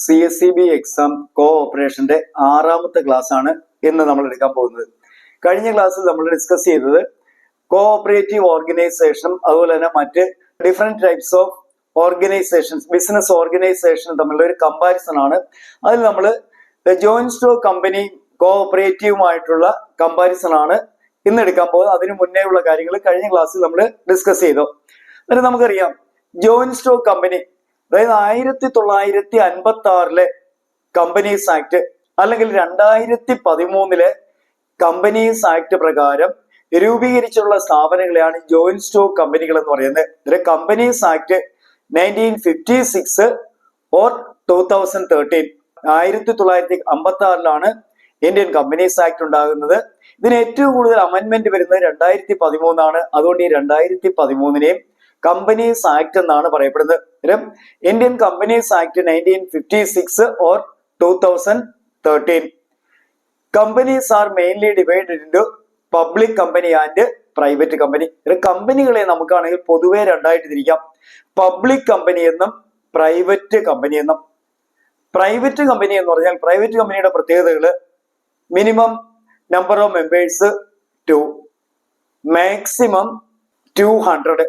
CSCB exam കോഓപ്പറേഷന്റെ 6ാമത്തെ class ആണ് ഇന്ന് നമ്മൾ എടുക്കാൻ പോകുന്നത്. കഴിഞ്ഞ ക്ലാസ്സിൽ നമ്മൾ ഡിസ്കസ് ചെയ്തത് കോഓപ്പറേറ്റീവ് ഓർഗനൈസേഷൻ അതുപോലെ തന്നെ മറ്റ് different types of organisations business organisation തമ്മിലുള്ള ഒരു കമ്പാരിസൺ ആണ്. അതിൽ നമ്മൾ ജോയിന്റ് സ്റ്റോക്ക് കമ്പനി കോഓപ്പറേറ്റീവുമായിട്ടുള്ള കമ്പാരിസൺ ആണ് ഇന്ന് എടുക്കാൻ പോകുന്നത്. അതിനു മുന്നേ ഉള്ള കാര്യങ്ങൾ കഴിഞ്ഞ ക്ലാസ്സിൽ നമ്മൾ ഡിസ്കസ് ചെയ്തു. എന്നിട്ട് നമുക്കറിയാം ജോയിന്റ് സ്റ്റോക്ക് കമ്പനി, അതായത് 1956 കമ്പനീസ് ആക്ട് അല്ലെങ്കിൽ 2013 കമ്പനീസ് ആക്ട് പ്രകാരം രൂപീകരിച്ചിട്ടുള്ള സ്ഥാപനങ്ങളെയാണ് ജോയിന്റ് സ്റ്റോക്ക് കമ്പനികൾ എന്ന് പറയുന്നത്. ഇതിലെ companies act 1956 or 2013 1956 Indian companies act ഉണ്ടാകുന്നത്. ഇതിന് ഏറ്റവും കൂടുതൽ അമെന്റ്മെന്റ് വരുന്നത് 2013 അതുകൊണ്ട് ഈ 2013 കമ്പനീസ് ആക്ട് എന്നാണ് പറയപ്പെടുന്നത്. Indian companies act 1956 or 2013. Companies R mainly divided into public company and private company. കമ്പനികളെ നമുക്കാണെങ്കിൽ പൊതുവെ രണ്ടായിട്ട് തിരിക്കാം, പബ്ലിക് കമ്പനി എന്നും പ്രൈവറ്റ് കമ്പനി എന്നും. പ്രൈവറ്റ് കമ്പനി എന്ന് പറഞ്ഞാൽ പ്രൈവറ്റ് കമ്പനിയുടെ പ്രത്യേകതകൾ: minimum number of members 2, maximum 200.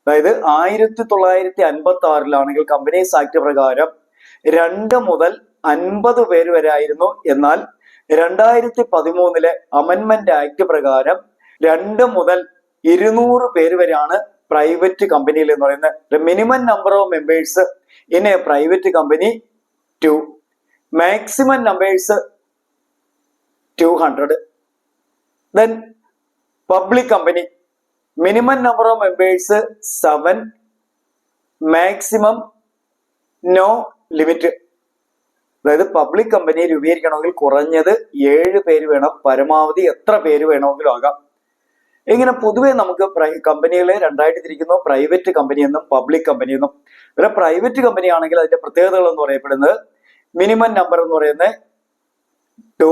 അതായത് 1956 കമ്പനീസ് ആക്ട് പ്രകാരം 2 മുതൽ 50 പേര് വരെ ആയിരുന്നു. എന്നാൽ 2013 അമെന്റ്മെന്റ് ആക്ട് പ്രകാരം 2 മുതൽ 200 പേര് വരെയാണ് പ്രൈവറ്റ് കമ്പനിയിൽ എന്ന് പറയുന്നത്. Minimum number of members in A private company 2, maximum numbers 200. Then public company, minimum number of members 7, maximum no limit. അതായത് പബ്ലിക് കമ്പനി രൂപീകരിക്കണമെങ്കിൽ കുറഞ്ഞത് 7 പേര് വേണം, പരമാവധി എത്ര പേര് വേണമെങ്കിലും ആകാം. ഇങ്ങനെ പൊതുവെ നമുക്ക് കമ്പനികളെ രണ്ടായിട്ട് തിരിക്കുന്നു, പ്രൈവറ്റ് കമ്പനി എന്നും പബ്ലിക് കമ്പനി എന്നും. ഇവിടെ പ്രൈവറ്റ് കമ്പനി ആണെങ്കിൽ അതിന്റെ പ്രത്യേകതകൾ എന്ന് പറയപ്പെടുന്നത് മിനിമം നമ്പർ എന്ന് പറയുന്നത് 2,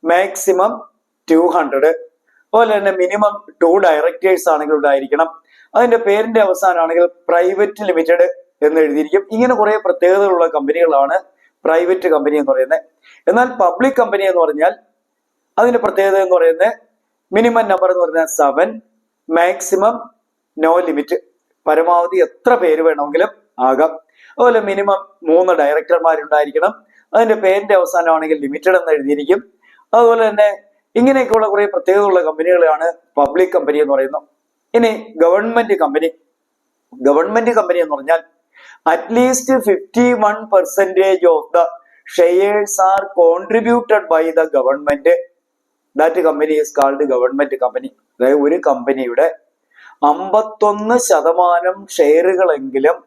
മാക്സിമം 200. അതുപോലെ തന്നെ മിനിമം 2 ഡയറക്ടേഴ്സ് ആണെങ്കിൽ ഉണ്ടായിരിക്കണം. അതിന്റെ പേരിന്റെ അവസാനമാണെങ്കിൽ പ്രൈവറ്റ് ലിമിറ്റഡ് എന്ന് എഴുതിയിരിക്കും. ഇങ്ങനെ കുറെ പ്രത്യേകതകളുള്ള കമ്പനികളാണ് പ്രൈവറ്റ് കമ്പനി എന്ന് പറയുന്നത്. എന്നാൽ പബ്ലിക് കമ്പനി എന്ന് പറഞ്ഞാൽ അതിന്റെ പ്രത്യേകത എന്ന് പറയുന്നത് മിനിമം നമ്പർ എന്ന് പറഞ്ഞാൽ 7, മാക്സിമം നോ ലിമിറ്റ്, പരമാവധി എത്ര പേര് വേണമെങ്കിലും ആകാം. അതുപോലെ മിനിമം 3 ഡയറക്ടർമാരുണ്ടായിരിക്കണം. അതിന്റെ പേരിന്റെ അവസാനമാണെങ്കിൽ ലിമിറ്റഡ് എന്ന് എഴുതിയിരിക്കും. അതുപോലെ തന്നെ ഇങ്ങനെയൊക്കെയുള്ള കുറെ പ്രത്യേകതയുള്ള കമ്പനികളാണ് പബ്ലിക് കമ്പനി എന്ന് പറയുന്നത്. ഇനി ഗവൺമെന്റ് കമ്പനി. ഗവൺമെന്റ് കമ്പനി എന്ന് പറഞ്ഞാൽ at least 51% of the shares are contributed by the government. That company is called government company. അതായത് ഒരു കമ്പനിയുടെ 51% ഷെയറുകളെങ്കിലും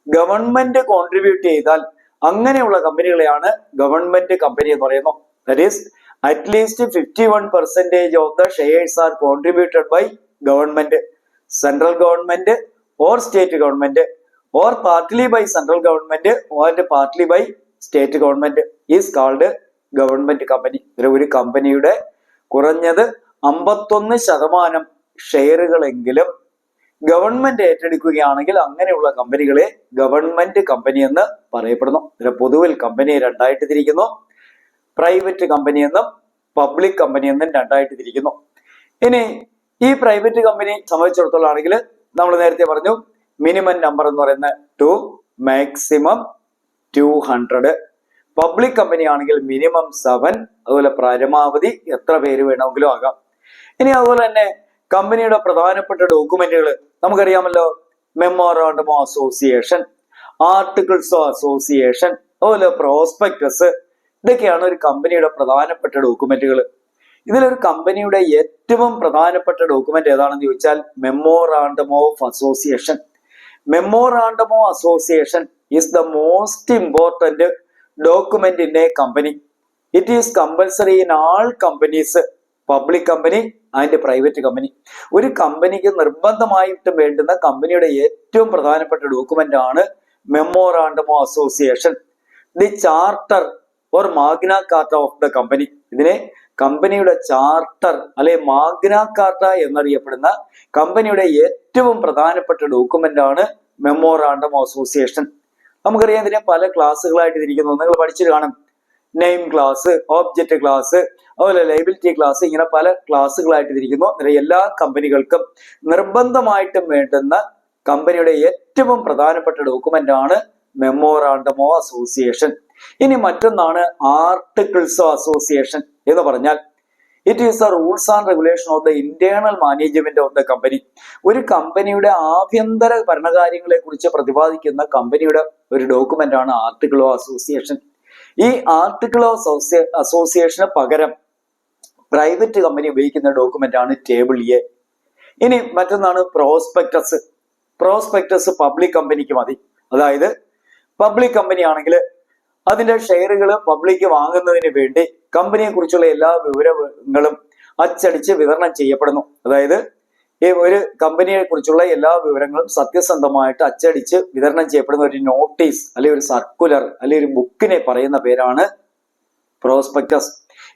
ഗവൺമെന്റ് കോൺട്രിബ്യൂട്ട് ചെയ്താൽ അങ്ങനെയുള്ള കമ്പനികളെയാണ് ഗവൺമെന്റ് കമ്പനി എന്ന് പറയുന്നത്. That is, at least 51% of the shares are contributed by government, central government or state government, or partly by central government or partly by state government is called government company. ഒരു കമ്പനിയുടെ കുറഞ്ഞത് 51% ഷെയറുകളെങ്കിലും government ഏറ്റെടുക്കുകയാണെങ്കിൽ അങ്ങനെയുള്ള കമ്പനികളെ government company എന്ന് പറയപ്പെടുന്നു. പൊതുവിൽ കമ്പനിയെ രണ്ടായിട്ട് തിരിക്കുന്നു, പ്രൈവറ്റ് കമ്പനി എന്നും പബ്ലിക് കമ്പനി എന്നും രണ്ടായിട്ട് തിരിക്കുന്നു. ഇനി ഈ പ്രൈവറ്റ് കമ്പനി സംബന്ധിച്ചിടത്തോളം ആണെങ്കിൽ നമ്മൾ നേരത്തെ പറഞ്ഞു മിനിമം നമ്പർ എന്ന് പറയുന്നത് 2, മാക്സിമം 200. പബ്ലിക് കമ്പനി ആണെങ്കിൽ മിനിമം 7, അതുപോലെ പരമാവധി എത്ര പേര് വേണമെങ്കിലും ആകാം. ഇനി അതുപോലെ തന്നെ കമ്പനിയുടെ പ്രധാനപ്പെട്ട ഡോക്യുമെന്റുകൾ നമുക്കറിയാമല്ലോ. Memorandum of association, articles of association, അതുപോലെ പ്രോസ്പെക്ടസ്, ഇതൊക്കെയാണ് ഒരു കമ്പനിയുടെ പ്രധാനപ്പെട്ട ഡോക്യുമെന്റുകൾ. ഇതിലൊരു കമ്പനിയുടെ ഏറ്റവും പ്രധാനപ്പെട്ട ഡോക്യുമെന്റ് ഏതാണെന്ന് ചോദിച്ചാൽ memorandum of association. Memorandum of association is the most important document in A company. It is compulsory in all companies, public company and private company. ഒരു കമ്പനിക്ക് നിർബന്ധമായിട്ടും വേണ്ടുന്ന കമ്പനിയുടെ ഏറ്റവും പ്രധാനപ്പെട്ട ഡോക്യുമെന്റ് ആണ് memorandum of association, the charter or Magna Carta of the company. ഇതിനെ കമ്പനിയുടെ ചാർട്ടർ അല്ലെ മാഗ്ന കാർട്ട എന്നറിയപ്പെടുന്ന കമ്പനിയുടെ ഏറ്റവും പ്രധാനപ്പെട്ട ഡോക്യുമെന്റ് ആണ് മെമ്മോറാണ്ടം ഓഫ് അസോസിയേഷൻ. നമുക്കറിയാം ഇതിനെ പല ക്ലാസ്സുകളായിട്ട് തിരിക്കുന്നു. നിങ്ങൾ പഠിച്ചു കാണും. നെയിം ക്ലാസ്, ഒബ്ജക്റ്റ് ക്ലാസ്, അതുപോലെ ലയബിലിറ്റി ക്ലാസ്, ഇങ്ങനെ പല ക്ലാസ്സുകളായിട്ട് തിരിക്കുന്നു. എല്ലാ കമ്പനികൾക്കും നിർബന്ധമായിട്ടും വേണ്ടുന്ന കമ്പനിയുടെ ഏറ്റവും പ്രധാനപ്പെട്ട ഡോക്യുമെന്റ് ആണ് മെമ്മോറാണ്ടം ഓഫ് അസോസിയേഷൻ. ഇനി മറ്റൊന്നാണ് ആർട്ടിക്കിൾസ് ഓഫ് അസോസിയേഷൻ എന്ന് പറഞ്ഞാൽ it is the rules and regulation of the internal management of the company. ഒരു കമ്പനിയുടെ ആഭ്യന്തര ഭരണകാര്യങ്ങളെ കുറിച്ച് പ്രതിപാദിക്കുന്ന കമ്പനിയുടെ ഒരു ഡോക്യുമെന്റ് ആണ് ആർട്ടിക്കിൾ ഓഫ് അസോസിയേഷൻ. ഈ ആർട്ടിക്കിൾ ഓഫ് അസോസിയേഷന് പകരം പ്രൈവറ്റ് കമ്പനി ഉപയോഗിക്കുന്ന ഡോക്യുമെന്റ് ആണ് ടേബിൾ എ. ഇനി മറ്റൊന്നാണ് പ്രോസ്പെക്ടസ്. പ്രോസ്പെക്ടസ് പബ്ലിക് കമ്പനിക്ക് മതി. അതായത് പബ്ലിക് കമ്പനി ആണെങ്കിൽ അതിന്റെ ഷെയറുകൾ പബ്ലിക് വാങ്ങുന്നതിന് വേണ്ടി കമ്പനിയെ കുറിച്ചുള്ള എല്ലാ വിവരങ്ങളും അച്ചടിച്ച് വിതരണം ചെയ്യപ്പെടുന്നു. അതായത് ഈ ഒരു കമ്പനിയെ കുറിച്ചുള്ള എല്ലാ വിവരങ്ങളും സത്യസന്ധമായിട്ട് അച്ചടിച്ച് വിതരണം ചെയ്യപ്പെടുന്ന ഒരു നോട്ടീസ് അല്ലെങ്കിൽ ഒരു സർക്കുലർ അല്ലെങ്കിൽ ഒരു ബുക്കിനെ പറയുന്ന പേരാണ് prospectus.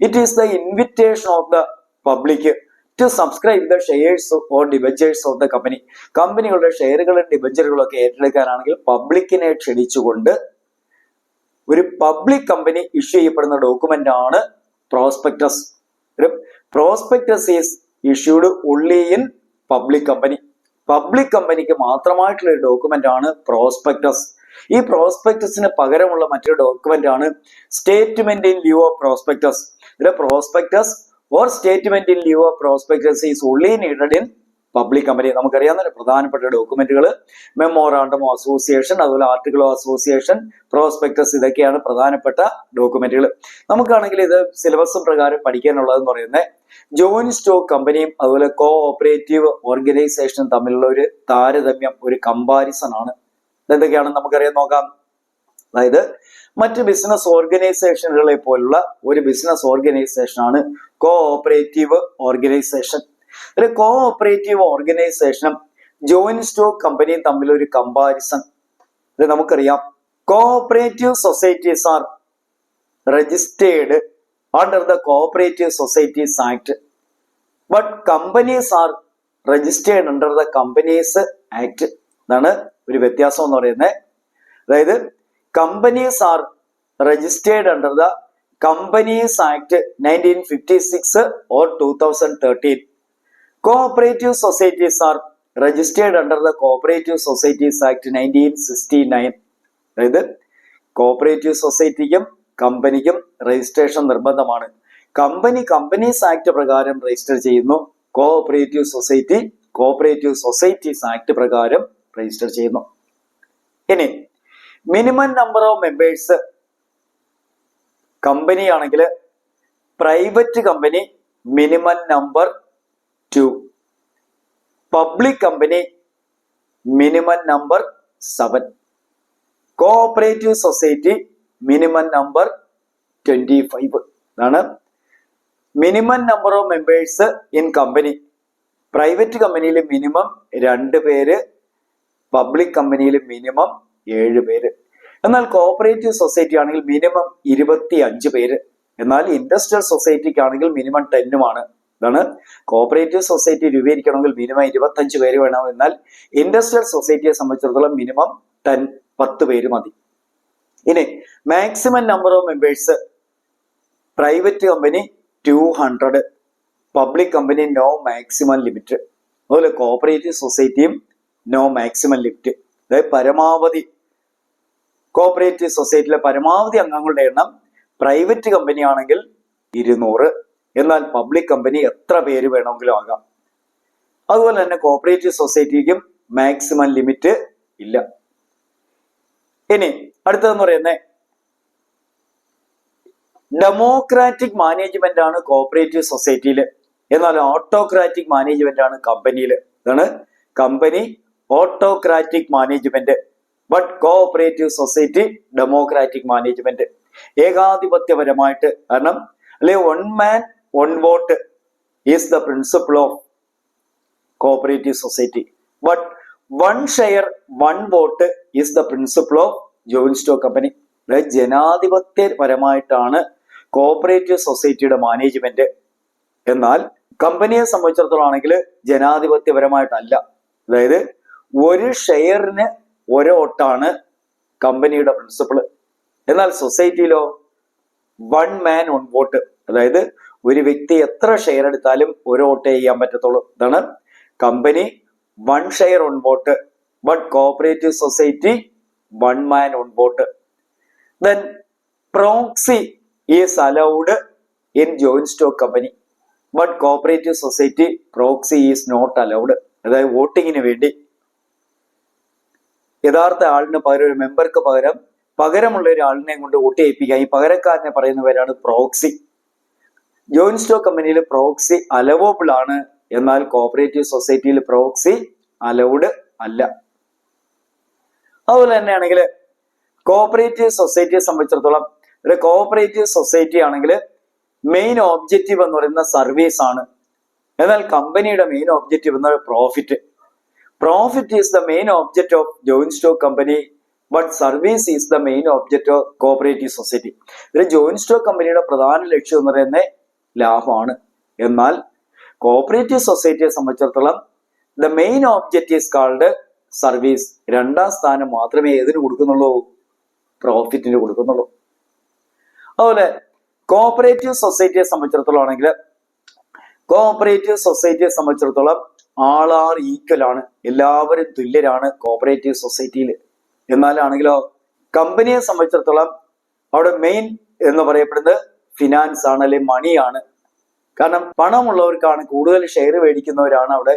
It is the invitation of the public to subscribe the shares or debentures of the company. കമ്പനികളുടെ ഷെയറുകളും ഡിബഞ്ചറുകളും ഒക്കെ ഏറ്റെടുക്കാനാണെങ്കിൽ പബ്ലിക്കിനെ ക്ഷണിച്ചുകൊണ്ട് ഒരു പബ്ലിക് കമ്പനി ഇഷ്യൂ ചെയ്യപ്പെടുന്ന ഡോക്യുമെന്റ് ആണ് prospectus. Prospectus is issued only in public company. Public കമ്പനിക്ക് മാത്രമായിട്ടുള്ള ഒരു ഡോക്യുമെന്റ് ആണ് പ്രോസ്പെക്ടസ്. ഈ പ്രോസ്പെക്ടസിന് പകരമുള്ള മറ്റൊരു ഡോക്യുമെന്റ് ആണ് statement in lieu of prospectus. ഇതിലെ prospectus or statement in lieu of prospectus is only needed in public company. നമുക്കറിയാവുന്ന പ്രധാനപ്പെട്ട ഡോക്യുമെന്റുകൾ മെമ്മോറാണ്ടം ഓഫ് അസോസിയേഷൻ, അതുപോലെ ആർട്ടിക്കിൾ ഓഫ് അസോസിയേഷൻ, പ്രോസ്പെക്ടസ്, ഇതൊക്കെയാണ് പ്രധാനപ്പെട്ട ഡോക്യുമെന്റുകൾ. നമുക്കാണെങ്കിൽ ഇത് സിലബസ് പ്രകാരം പഠിക്കാനുള്ളതെന്ന് പറയുന്നത് ജോയിന്റ് സ്റ്റോക്ക് കമ്പനിയും അതുപോലെ കോ ഓപ്പറേറ്റീവ് ഓർഗനൈസേഷനും തമ്മിലുള്ള ഒരു താരതമ്യം, ഒരു കമ്പാരിസൺ ആണ്. എന്തൊക്കെയാണെന്ന് നമുക്കറിയാൻ നോക്കാം. അതായത് മറ്റ് ബിസിനസ് ഓർഗനൈസേഷനുകളെ പോലുള്ള ഒരു ബിസിനസ് ഓർഗനൈസേഷൻ ആണ് കോ ഓപ്പറേറ്റീവ് ഓർഗനൈസേഷൻ. ഒരു കോ ഓപ്പറേറ്റീവ് ഓർഗനൈസേഷനും ജോയിന്റ് സ്റ്റോക്ക് കമ്പനിയും തമ്മിൽ ഒരു കമ്പാരിസൺ. ഇത് നമുക്കറിയാം. Co operative societies are registered under the cooperative societies act, but companies R registered under the companies act. ഇതാണ് ഒരു വ്യത്യാസം എന്ന് പറയുന്നത്. അതായത് companies R registered under the companies act 1956 or 2013. Cooperative societies are registered under the Cooperative Societies Act 1969. അതായത് cooperative സൊസൈറ്റിക്കും കമ്പനിക്കും registration നിർബന്ധമാണ്. Company companies act പ്രകാരം രജിസ്റ്റർ ചെയ്യുന്നു. Cooperative society cooperative societies act പ്രകാരം രജിസ്റ്റർ ചെയ്യുന്നു. ഇനി minimum number of members. Company ആണെങ്കിൽ private company minimum number 2, public company minimum number 7, cooperative society minimum number 25. ഇതാണ് minimum number of members in company. Private കമ്പനിയിൽ minimum 2 പേര്, public കമ്പനിയിൽ minimum 7 പേര്. എന്നാൽ കോഓപ്പറേറ്റീവ് സൊസൈറ്റി ആണെങ്കിൽ മിനിമം 25 പേര്. എന്നാൽ ഇൻഡസ്ട്രിയൽ സൊസൈറ്റിക്ക് ആണെങ്കിൽ മിനിമം 10 ഇതാണ്. കോഓപ്പറേറ്റീവ് സൊസൈറ്റി രൂപീകരിക്കണമെങ്കിൽ മിനിമം 25 പേര് വേണം. എന്നാൽ ഇൻഡസ്ട്രിയൽ സൊസൈറ്റിയെ സംബന്ധിച്ചിടത്തോളം മിനിമം 10 പേര് മതി. ഇനി maximum number of members. Private company 200, public company no maximum limit. അതുപോലെ കോഓപ്പറേറ്റീവ് സൊസൈറ്റിയും നോ മാക്സിമം ലിമിറ്റ്. അതായത് പരമാവധി കോഓപ്പറേറ്റീവ് സൊസൈറ്റിയിലെ പരമാവധി അംഗങ്ങളുടെ എണ്ണം പ്രൈവറ്റ് കമ്പനി ആണെങ്കിൽ 200, എന്നാൽ പബ്ലിക് കമ്പനി എത്ര പേര് വേണമെങ്കിലും ആകാം. അതുപോലെ തന്നെ കോഓപ്പറേറ്റീവ് സൊസൈറ്റിക്കും മാക്സിമം ലിമിറ്റ് ഇല്ല. ഇനി അടുത്തതെന്ന് പറയുന്നത് ഡെമോക്രാറ്റിക് മാനേജ്മെന്റ് ആണ് കോഓപ്പറേറ്റീവ് സൊസൈറ്റിയിൽ, എന്നാൽ ഓട്ടോക്രാറ്റിക് മാനേജ്മെന്റ് ആണ് കമ്പനിയിൽ. ഇതാണ് company autocratic management, but cooperative society democratic management. ഏകാധിപത്യപരമായിട്ട്, കാരണം അല്ലെ one man one vote is the principle of cooperative society, but one share one vote is the principle of joint stock company. അതായത് ജനാധിപത്യപരമായിട്ടാണ് cooperative സൊസൈറ്റിയുടെ management. എന്നാൽ കമ്പനിയെ സംബന്ധിച്ചിടത്തോളം ആണെങ്കിൽ ജനാധിപത്യപരമായിട്ടല്ല. അതായത് ഒരു ഷെയറിന് ഒരു വോട്ടാണ് കമ്പനിയുടെ പ്രിൻസിപ്പിൾ. എന്നാൽ സൊസൈറ്റിയിലോ 1 man 1 vote, അതായത് ഒരു വ്യക്തി എത്ര ഷെയർ എടുത്താലും ഒരു വോട്ട് ചെയ്യാൻ പറ്റത്തുള്ളൂ. ഇതാണ് company 1 share 1 vote, but cooperative society 1 man 1 vote. Then proxy is allowed in joint stock company, but cooperative society proxy is not allowed. അതായത് വോട്ടിങ്ങിന് വേണ്ടി യഥാർത്ഥ ആളിന് പകരം ഒരു മെമ്പർക്ക് പകരമുള്ള ഒരാളിനെ കൊണ്ട് വോട്ട് ചെയ്യിപ്പിക്കാം. ഈ പകരക്കാരനെ പറയുന്നവരാണ് പ്രോക്സി. ജോയിന്റ് സ്റ്റോക്ക് കമ്പനിയിൽ പ്രോക്സി അലവബിൾ ആണ്, എന്നാൽ കോപ്പറേറ്റീവ് സൊസൈറ്റിയിൽ പ്രോക്സി അലൗഡ് അല്ല. അതുപോലെ തന്നെയാണെങ്കിൽ കോപ്പറേറ്റീവ് സൊസൈറ്റിയെ സംബന്ധിച്ചിടത്തോളം ഒരു കോപ്പറേറ്റീവ് സൊസൈറ്റി ആണെങ്കിൽ മെയിൻ ഒബ്ജക്റ്റീവ് എന്ന് പറയുന്ന സർവീസ് ആണ്. എന്നാൽ കമ്പനിയുടെ മെയിൻ ഒബ്ജക്റ്റീവ് എന്നത് profit. Profit is the main object of joint stock company, but service is the main object of cooperative society. ഇതിൽ ജോയിന്റ് സ്റ്റോക്ക് കമ്പനിയുടെ പ്രധാന ലക്ഷ്യം എന്ന് പറയുന്നത് ലാഭമാണ്. എന്നാൽ കോപ്പറേറ്റീവ് സൊസൈറ്റിയെ സംബന്ധിച്ചിടത്തോളം the main object is called service. 2ാം സ്ഥാനം മാത്രമേ ഏതിന് കൊടുക്കുന്നുള്ളൂ? പ്രോഫിറ്റിന് കൊടുക്കുന്നുള്ളൂ. അതുപോലെ കോപ്പറേറ്റീവ് സൊസൈറ്റിയെ സംബന്ധിച്ചിടത്തോളം ആണെങ്കിൽ ആൾ ആർ ഈക്വൽ ആണ്, എല്ലാവരും തുല്യരാണ് കോപ്പറേറ്റീവ് സൊസൈറ്റിയിൽ. എന്നാലാണെങ്കിലോ കമ്പനിയെ സംബന്ധിച്ചിടത്തോളം അവിടെ മെയിൻ എന്ന് പറയപ്പെടുന്നത് ഫിനാൻസ് ആണ്, അല്ലെങ്കിൽ മണിയാണ്. കാരണം പണമുള്ളവർക്കാണ്, കൂടുതൽ ഷെയർ മേടിക്കുന്നവരാണ് അവിടെ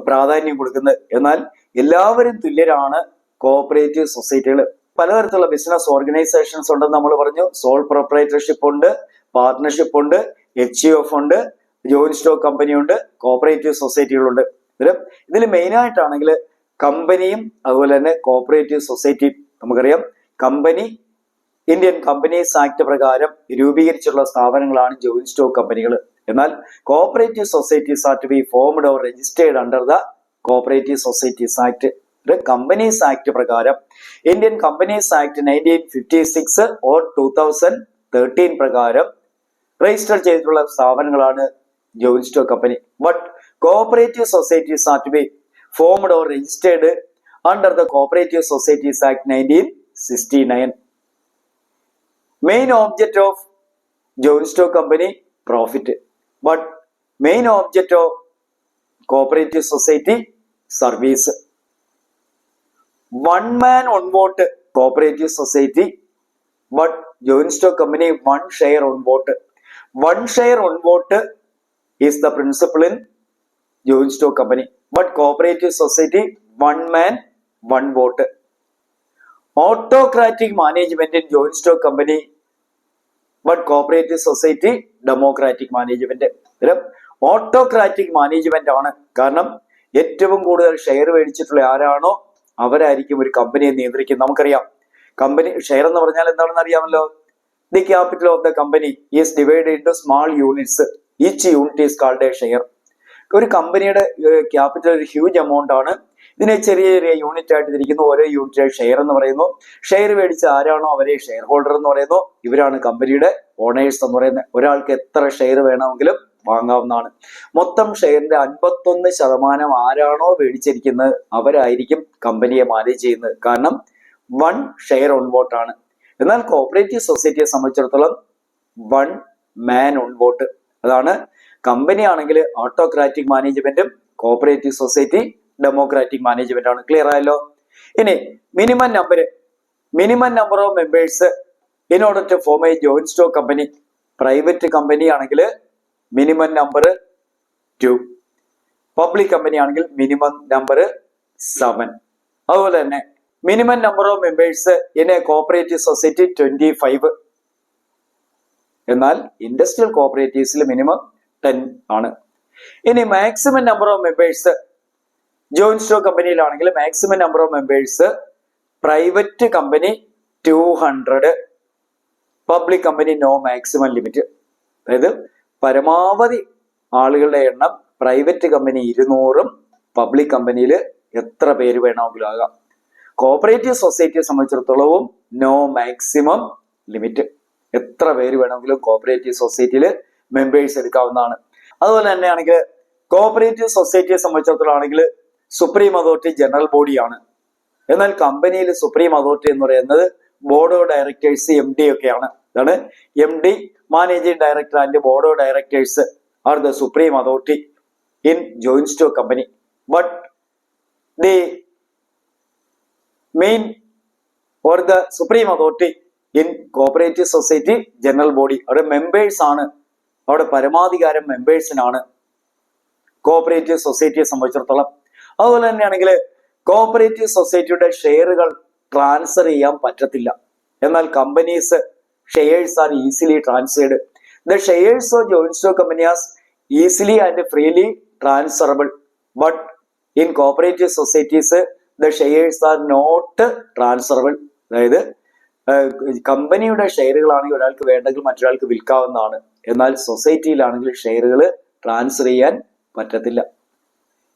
പ്രാധാന്യം കൊടുക്കുന്നത്. എന്നാൽ എല്ലാവരും തുല്യരാണ് കോപ്പറേറ്റീവ് സൊസൈറ്റികൾ. പലതരത്തിലുള്ള ബിസിനസ് ഓർഗനൈസേഷൻസ് ഉണ്ടെന്ന് നമ്മൾ പറഞ്ഞു. സോൾ പ്രൊപ്പറേറ്റർഷിപ്പ് ഉണ്ട്, പാർട്ട്ണർഷിപ്പ് ഉണ്ട്, HUF ഉണ്ട്, ജോയിന്റ് സ്റ്റോക്ക് കമ്പനി ഉണ്ട്, കോപ്പറേറ്റീവ് സൊസൈറ്റികളുണ്ട്. ഇതിൽ മെയിൻ ആയിട്ടാണെങ്കിൽ കമ്പനിയും അതുപോലെ തന്നെ കോപ്പറേറ്റീവ് സൊസൈറ്റി. നമുക്കറിയാം കമ്പനി ഇന്ത്യൻ കമ്പനീസ് ആക്ട് പ്രകാരം രൂപീകരിച്ചിട്ടുള്ള സ്ഥാപനങ്ങളാണ് ജോയിന്റ് സ്റ്റോക്ക് കമ്പനികൾ. എന്നാൽ cooperative societies are to be formed or registered under the cooperative societies act. Companies act പ്രകാരം ഇന്ത്യൻ കമ്പനീസ് ആക്ട് 1956 ഓർ 2013 പ്രകാരം രജിസ്റ്റർ ചെയ്തിട്ടുള്ള സ്ഥാപനങ്ങളാണ് joint stock company. But cooperative societies are to be formed or registered under the cooperative societies act 1969. Main object of joint stock company profit, but main object of cooperative society service. 1 man 1 vote cooperative society, but joint stock company 1 share 1 vote. 1 share 1 vote is the principle in joint stock company, but cooperative society 1 man 1 vote. Autocratic management in joint stock company, but cooperative society democratic management. Autocratic management ആണ്. കാരണം ഏറ്റവും കൂടുതൽ share മേടിച്ചിട്ടുള്ള ആരാണോ അവരായിരിക്കും ഒരു കമ്പനിയെ നിയന്ത്രിക്കുന്നത്. നമുക്കറിയാം കമ്പനി ഷെയർ എന്ന് പറഞ്ഞാൽ എന്താണെന്ന് അറിയാമല്ലോ. The capital of the company is divided into small units, each unit is called A share. ഒരു കമ്പനിയുടെ ക്യാപിറ്റൽ ഒരു ഹ്യൂജ് എമൗണ്ട് ആണ്. ഇതിനെ ചെറിയ ചെറിയ യൂണിറ്റ് ആയിട്ട് തിരിക്കുന്നു. ഓരോ യൂണിറ്റ് ഷെയർ എന്ന് പറയുന്നു. ഷെയർ മേടിച്ച ആരാണോ അവരെ ഷെയർ ഹോൾഡർ എന്ന് പറയുന്നു. ഇവരാണ് കമ്പനിയുടെ ഓണേഴ്സ് എന്ന് പറയുന്നത്. ഒരാൾക്ക് എത്ര ഷെയർ വേണമെങ്കിലും വാങ്ങാവുന്നതാണ്. മൊത്തം ഷെയറിന്റെ 51% ആരാണോ മേടിച്ചിരിക്കുന്നത് അവരായിരിക്കും കമ്പനിയെ മാനേജ് ചെയ്യുന്നത്. കാരണം 1 share 1 vote ആണ്. എന്നാൽ കോപ്പറേറ്റീവ് സൊസൈറ്റിയെ സംബന്ധിച്ചിടത്തോളം 1 man 1 vote. അതാണ് കമ്പനി ആണെങ്കിൽ ഓട്ടോക്രാറ്റിക് മാനേജ്മെന്റും കോപ്പറേറ്റീവ് സൊസൈറ്റി ഡെമോക്രാറ്റിക് മാനേജ്മെന്റ് ആണ്. ക്ലിയർ ആയല്ലോ. ഇനി minimum number of members in order to form a joint stock company. Private company ആണെങ്കിൽ മിനിമം നമ്പർ 2, പബ്ലിക് കമ്പനി ആണെങ്കിൽ മിനിമം നമ്പർ 7. അതുപോലെ തന്നെ minimum number of members in a cooperative society 25. എന്നാൽ industrial കോപ്പറേറ്റീവ്സിൽ minimum 10 ആണ്. ഇനി maximum number of members joint stock കമ്പനിയിലാണെങ്കിൽ maximum number of members private company 200, public company no maximum limit. അതായത് പരമാവധി ആളുകളുടെ എണ്ണം പ്രൈവറ്റ് കമ്പനി 200ഉം പബ്ലിക് കമ്പനിയിൽ എത്ര പേര് വേണമെങ്കിലും ആകാം. കോപ്പറേറ്റീവ് സൊസൈറ്റിയെ സംബന്ധിച്ചിടത്തോളവും നോ മാക്സിമം ലിമിറ്റ്. എത്ര പേര് വേണമെങ്കിലും കോപ്പറേറ്റീവ് സൊസൈറ്റിയിൽ മെമ്പേഴ്സ് എടുക്കാവുന്നതാണ്. അതുപോലെ തന്നെയാണെങ്കിൽ കോപ്പറേറ്റീവ് സൊസൈറ്റിയെ സംബന്ധിച്ചിടത്തോളം ആണെങ്കിൽ സുപ്രീം അതോറിറ്റി ജനറൽ ബോഡിയാണ്. എന്നാൽ കമ്പനിയിൽ സുപ്രീം അതോറിറ്റി എന്ന് പറയുന്നത് ബോർഡ് ഓഫ് ഡയറക്ടേഴ്സ് MD ഒക്കെയാണ്. ഇതാണ് MD, managing director and board of directors are the supreme authority in joint stock company, but the main or the supreme authority in cooperative society general body, അവിടെ members ആണ്, അവിടെ പരമാധികാരം മെമ്പേഴ്സിനാണ് cooperative സൊസൈറ്റിയെ സംബന്ധിച്ചിടത്തോളം. അതുപോലെ തന്നെയാണെങ്കിൽ cooperative സൊസൈറ്റിയുടെ ഷെയറുകൾ ട്രാൻസ്ഫർ ചെയ്യാൻ പറ്റത്തില്ല. എന്നാൽ companies shares are easily transferred. The shares of joint stock company are easily and freely transferable, but in cooperative societies the shares are not transferable. അതായത് കമ്പനിയുടെ ഷെയറുകളാണെങ്കിൽ ഒരാൾക്ക് വേണ്ടെങ്കിൽ മറ്റൊരാൾക്ക് വിൽക്കാവുന്നതാണ്, എന്നാൽ സൊസൈറ്റിയിലാണെങ്കിൽ ഷെയറുകൾ ട്രാൻസ്ഫർ ചെയ്യാൻ പറ്റത്തില്ല.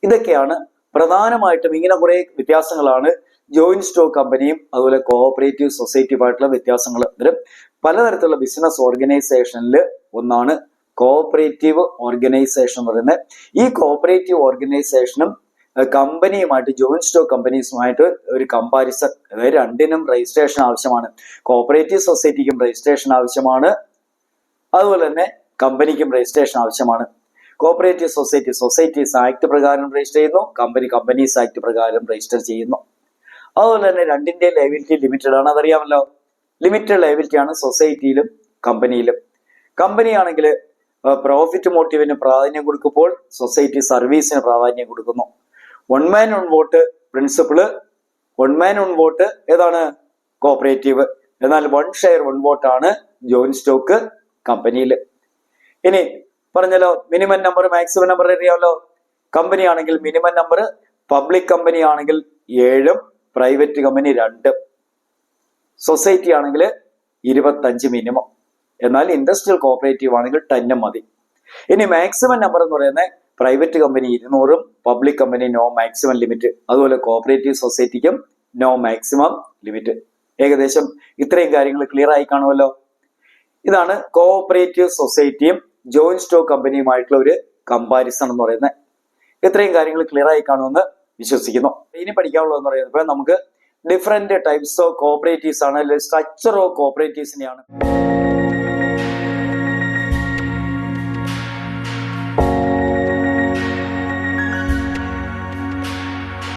ഇതൊക്കെയാണ് പ്രധാനമായിട്ടും, ഇങ്ങനെ കുറെ വ്യത്യാസങ്ങളാണ് ജോയിന്റ് സ്റ്റോക്ക് കമ്പനിയും അതുപോലെ കോഓപ്പറേറ്റീവ് സൊസൈറ്റിയുമായിട്ടുള്ള വ്യത്യാസങ്ങൾ. അന്നേരം പലതരത്തിലുള്ള ബിസിനസ് ഓർഗനൈസേഷനിൽ ഒന്നാണ് കോഓപ്പറേറ്റീവ് ഓർഗനൈസേഷൻ എന്ന് പറയുന്നത്. ഈ കോഓപ്പറേറ്റീവ് ഓർഗനൈസേഷനും കമ്പനിയുമായിട്ട്, ജോയിന്റ് സ്റ്റോക്ക് കമ്പനീസുമായിട്ട് ഒരു കമ്പാരിസൺ, അതായത് രണ്ടിനും രജിസ്ട്രേഷൻ ആവശ്യമാണ്. കോഓപ്പറേറ്റീവ് സൊസൈറ്റിക്കും രജിസ്ട്രേഷൻ ആവശ്യമാണ്, അതുപോലെ തന്നെ കമ്പനിക്കും രജിസ്ട്രേഷൻ ആവശ്യമാണ്. കോഓപ്പറേറ്റീവ് സൊസൈറ്റീസ് ആക്ട് പ്രകാരം രജിസ്റ്റർ ചെയ്യുന്നു, കമ്പനീസ് ആക്ട് പ്രകാരം രജിസ്റ്റർ ചെയ്യുന്നു. അതുപോലെ തന്നെ രണ്ടിന്റെ ലയബിലിറ്റി ലിമിറ്റഡ് ആണ്, അതറിയാമല്ലോ. ലിമിറ്റഡ് ലയബിലിറ്റി ആണ് സൊസൈറ്റിയിലും കമ്പനിയിലും. കമ്പനി ആണെങ്കിൽ പ്രോഫിറ്റ് മോട്ടീവിന് പ്രാധാന്യം കൊടുക്കുമ്പോൾ സൊസൈറ്റി സർവീസിന് പ്രാധാന്യം കൊടുക്കുന്നു. One man one vote principal, one man one vote ഏതാണ് കോഓപ്പറേറ്റീവ്, എന്നാൽ വൺ ഷെയർ വൺ വോട്ട് ആണ് ജോയിന്റ് സ്റ്റോക്ക് കമ്പനിയിൽ. ഇനി പറഞ്ഞല്ലോ മിനിമം നമ്പർ മാക്സിമം നമ്പർ അറിയാമല്ലോ. കമ്പനി ആണെങ്കിൽ മിനിമം നമ്പർ, പബ്ലിക് കമ്പനി ആണെങ്കിൽ 7, പ്രൈവറ്റ് കമ്പനി 2, സൊസൈറ്റി ആണെങ്കിൽ 25 മിനിമം, എന്നാൽ ഇൻഡസ്ട്രിയൽ കോഓപ്പറേറ്റീവ് ആണെങ്കിൽ 10 മതി. ഇനി മാക്സിമം നമ്പർ എന്ന് പറയുന്നത് private company 200, public company no maximum limit, അതുപോലെ കോഓപ്പറേറ്റീവ് സൊസൈറ്റിക്കും നോ മാക്സിമം ലിമിറ്റ്. ഏകദേശം ഇത്രയും കാര്യങ്ങൾ ക്ലിയർ ആയി കാണുമല്ലോ. ഇതാണ് കോഓപ്പറേറ്റീവ് സൊസൈറ്റിയും ജോയിന്റ് സ്റ്റോക്ക് കമ്പനിയുമായിട്ടുള്ള ഒരു കമ്പാരിസൺ എന്ന് പറയുന്നത്. ഇത്രയും കാര്യങ്ങൾ ക്ലിയർ ആയി കാണുമെന്ന് വിശ്വസിക്കുന്നു. ഇനി പഠിക്കാനുള്ളതെന്ന് പറയുന്നത് നമുക്ക് ഡിഫറെന്റ് ടൈപ്സ് ഓഫ് കോഓപ്പറേറ്റീവ്സ് ആണ്, അല്ലെങ്കിൽ സ്ട്രക്ചർ ഓഫ് കോഓപ്പറേറ്റീവ്സിനെയാണ്.